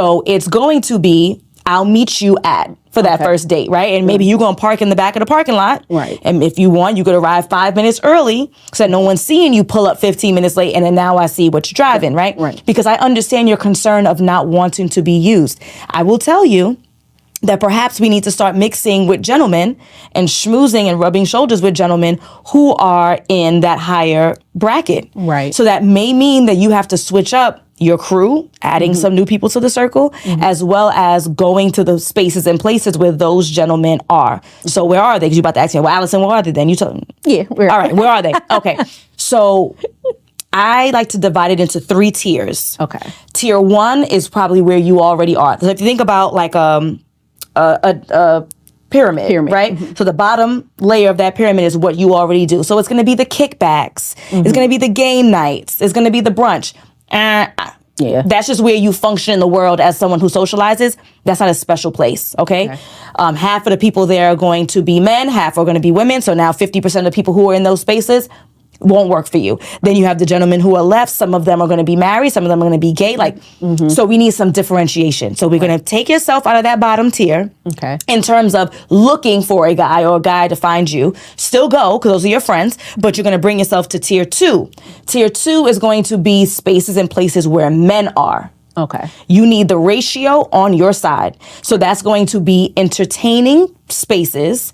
So it's going to be, I'll meet you at for that first date, right? And maybe you're going to park in the back of the parking lot. Right. And if you want, you could arrive 5 minutes early so that no one's seeing you pull up 15 minutes late and then now I see what you're driving, right? Right. Because I understand your concern of not wanting to be used. I will tell you that perhaps we need to start mixing with gentlemen and schmoozing and rubbing shoulders with gentlemen who are in that higher bracket. Right. So that may mean that you have to switch up your crew, adding some new people to the circle, as well as going to the spaces and places where those gentlemen are. So where are they? Because you're about to ask me, well, Allison, where are they then? You told me. Yeah. All right, where are they? Okay. So I like to divide it into 3 tiers. Okay. Tier 1 is probably where you already are. So if you think about like a pyramid, right? So the bottom layer of that pyramid is what you already do. So it's going to be the kickbacks. It's going to be the game nights. It's going to be the brunch. That's just where you function in the world as someone who socializes. That's not a special place, okay? Half of the people there are going to be men, half are going to be women. So now 50% of the people who are in those spaces won't work for you. Then you have the gentlemen who are left. Some of them are going to be married. Some of them are going to be gay. So we need some differentiation. So we're going to take yourself out of that bottom tier. Okay. In terms of looking for a guy or a guy to find you. Still go, because those are your friends, but you're going to bring yourself to tier 2. Tier 2 is going to be spaces and places where men are. Okay. You need the ratio on your side. So that's going to be entertaining spaces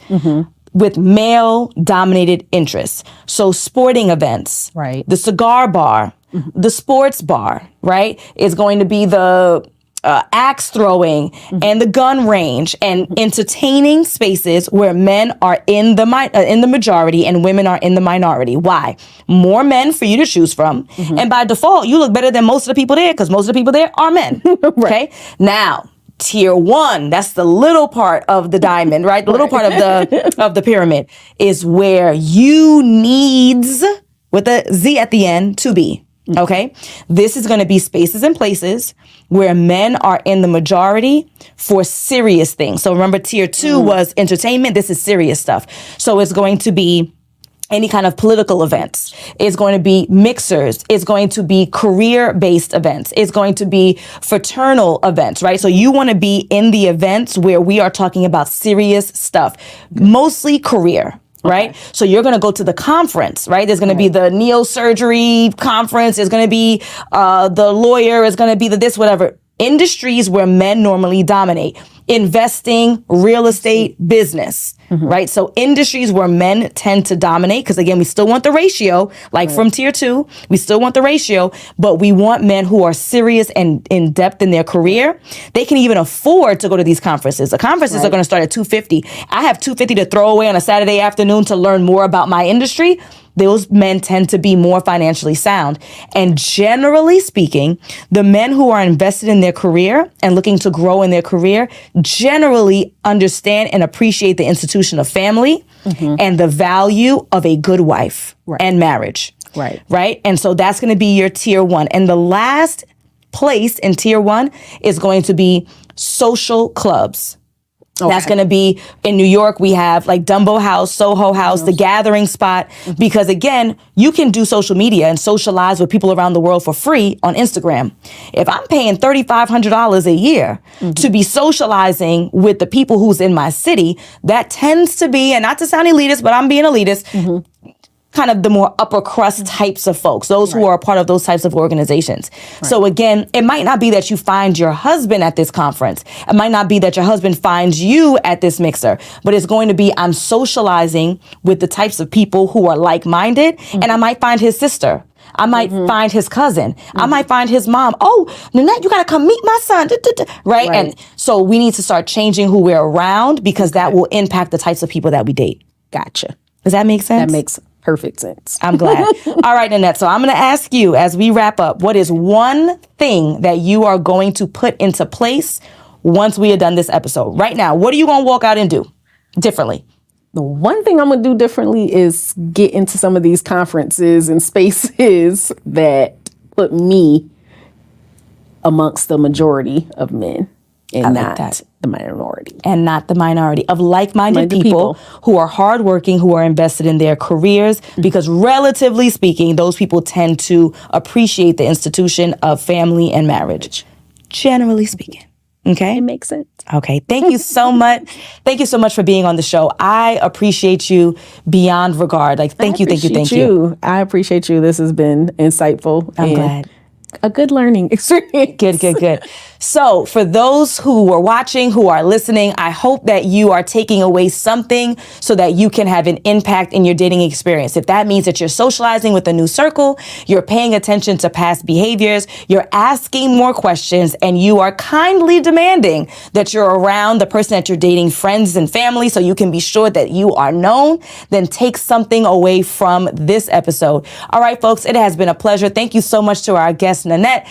with male-dominated interests. So sporting events, Right. the cigar bar, the sports bar, right, is going to be the axe throwing and the gun range, and entertaining spaces where men are in the majority and women are in the minority. Why? More men for you to choose from, and by default, you look better than most of the people there because most of the people there are men. Okay, now. Tier 1, that's the little part of the diamond, right? The little part of the pyramid is where you needs, with a Z at the end, to be. Okay? This is going to be spaces and places where men are in the majority for serious things. So remember, tier 2 was entertainment. This is serious stuff. So it's going to be any kind of political events. It's going to be mixers. It's going to be career-based events. It's going to be fraternal events, right? So you want to be in the events where we are talking about serious stuff, mostly career. Right? So you're going to go to the conference, right? There's going to be the neosurgery conference. There's going to be the lawyer. It's going to be the this, whatever. Industries where men normally dominate. Investing, real estate, business, right? So industries where men tend to dominate, because again, we still want the ratio, like from tier 2, we still want the ratio, but we want men who are serious and in depth in their career. They can even afford to go to these conferences. The conferences are going to start at $250. I have $250 to throw away on a Saturday afternoon to learn more about my industry. Those men tend to be more financially sound. And generally speaking, the men who are invested in their career and looking to grow in their career generally understand and appreciate the institution of family and the value of a good wife and marriage. Right? And so that's going to be your tier 1. And the last place in tier 1 is going to be social clubs. Okay. That's going to be in New York. We have like Dumbo House, Soho House, the Gathering Spot, because again, you can do social media and socialize with people around the world for free on Instagram. If I'm paying $3,500 a year to be socializing with the people who's in my city, that tends to be, and not to sound elitist, but I'm being elitist, kind of the more upper crust types of folks, those who are a part of those types of organizations. So again, it might not be that you find your husband at this conference. It might not be that your husband finds you at this mixer, but it's going to be, I'm socializing with the types of people who are like-minded, and I might find his sister. I might find his cousin. I might find his mom. Oh, Nanette, you got to come meet my son. Right? And so we need to start changing who we're around, because that will impact the types of people that we date. Gotcha. Does that make sense? That makes perfect sense. I'm glad. All right, Nanette. So I'm going to ask you, as we wrap up, what is one thing that you are going to put into place once we are done this episode? Right now, what are you going to walk out and do differently? The one thing I'm going to do differently is get into some of these conferences and spaces that put me amongst the majority of men and not the minority. And not the minority of like-minded people who are hardworking, who are invested in their careers, because relatively speaking, those people tend to appreciate the institution of family and marriage. generally speaking. Okay. It makes sense. Okay. Thank you so much. Thank you so much for being on the show. I appreciate you beyond regard. Like, thank you. I appreciate you. This has been insightful. I'm glad. A good learning experience. Good. So for those who are watching, who are listening, I hope that you are taking away something so that you can have an impact in your dating experience. If that means that you're socializing with a new circle, you're paying attention to past behaviors, you're asking more questions, and you are kindly demanding that you're around the person that you're dating, friends and family, so you can be sure that you are known, then take something away from this episode. All right, folks, it has been a pleasure. Thank you so much to our guest, Nanette.